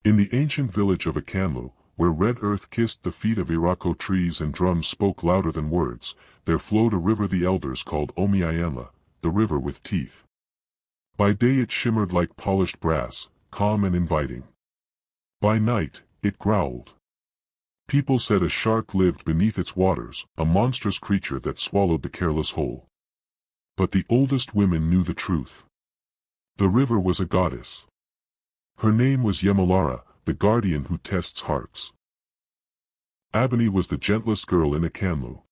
In the ancient village of Akanlu, where red earth kissed the feet of Irako trees and drums spoke louder than words, there flowed a river the elders called Omiayanla, the river with teeth. By day it shimmered like polished brass, calm and inviting. By night, it growled. People said a shark lived beneath its waters, a monstrous creature that swallowed the careless whole. But the oldest women knew the truth. The river was a goddess. Her name was Yemolara, the guardian who tests hearts. Abeni was the gentlest girl in Akanlu.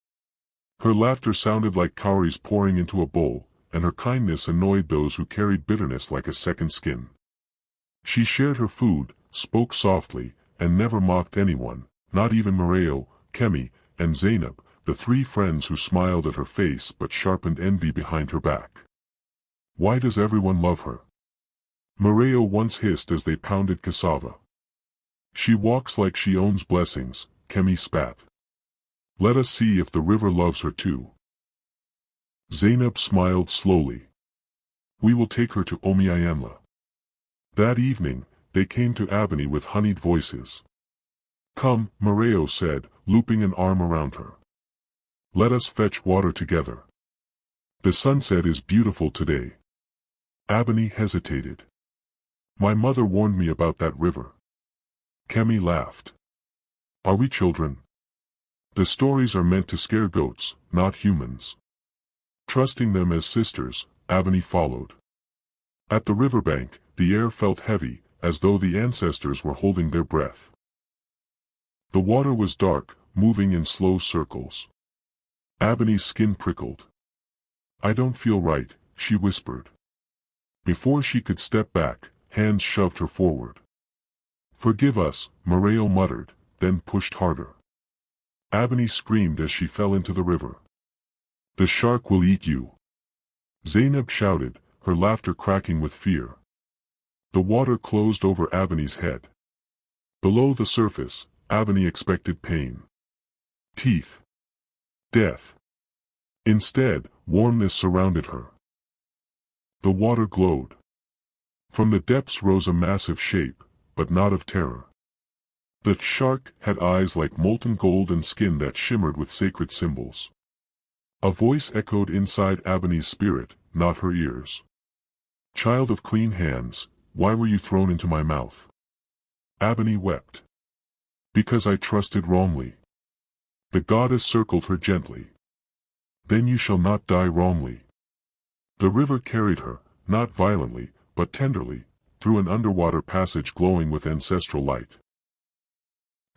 Her laughter sounded like cowries pouring into a bowl, and her kindness annoyed those who carried bitterness like a second skin. She shared her food, spoke softly, and never mocked anyone, not even Mareo, Kemi, and Zainab, the three friends who smiled at her face but sharpened envy behind her back. Why does everyone love her? Mareo once hissed as they pounded cassava. She walks like she owns blessings, Kemi spat. Let us see if the river loves her too. Zainab smiled slowly. We will take her to Omiayanla. That evening, they came to Abeni with honeyed voices. Come, Mareo said, looping an arm around her. Let us fetch water together. The sunset is beautiful today. Abeni hesitated. My mother warned me about that river. Kemi laughed. Are we children? The stories are meant to scare goats, not humans. Trusting them as sisters, Abeni followed. At the riverbank, the air felt heavy, as though the ancestors were holding their breath. The water was dark, moving in slow circles. Abeni's skin prickled. I don't feel right, she whispered. Before she could step back, hands shoved her forward. Forgive us, Mareo muttered, then pushed harder. Abeni screamed as she fell into the river. The shark will eat you. Zainab shouted, her laughter cracking with fear. The water closed over Abeni's head. Below the surface, Abeni expected pain. Teeth. Death. Instead, warmness surrounded her. The water glowed. From the depths rose a massive shape, but not of terror. The shark had eyes like molten gold and skin that shimmered with sacred symbols. A voice echoed inside Abeni's spirit, not her ears. Child of clean hands, why were you thrown into my mouth? Abeni wept. Because I trusted wrongly. The goddess circled her gently. Then you shall not die wrongly. The river carried her, not violently, but tenderly, through an underwater passage glowing with ancestral light.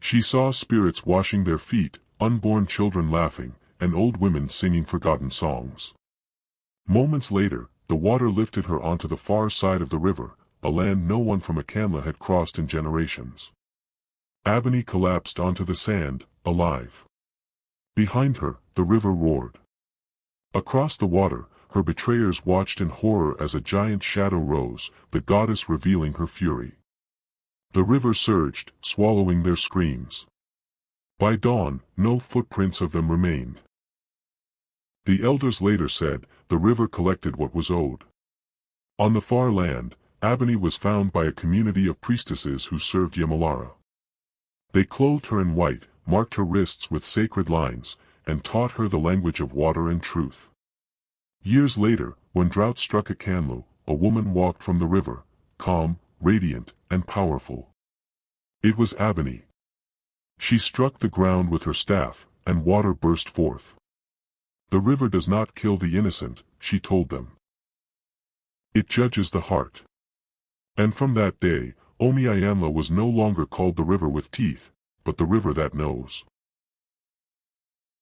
She saw spirits washing their feet, unborn children laughing, and old women singing forgotten songs. Moments later, the water lifted her onto the far side of the river, a land no one from Akanla had crossed in generations. Abeni collapsed onto the sand, alive. Behind her, the river roared. Across the water, her betrayers watched in horror as a giant shadow rose, the goddess revealing her fury. The river surged, swallowing their screams. By dawn, no footprints of them remained. The elders later said, the river collected what was owed. On the far land, Abeni was found by a community of priestesses who served Yemolara. They clothed her in white, marked her wrists with sacred lines, and taught her the language of water and truth. Years later, when drought struck Akanlu, a woman walked from the river, calm, radiant, and powerful. It was Abeni. She struck the ground with her staff, and water burst forth. The river does not kill the innocent, she told them. It judges the heart. And from that day, Omiayanla was no longer called the river with teeth, but the river that knows.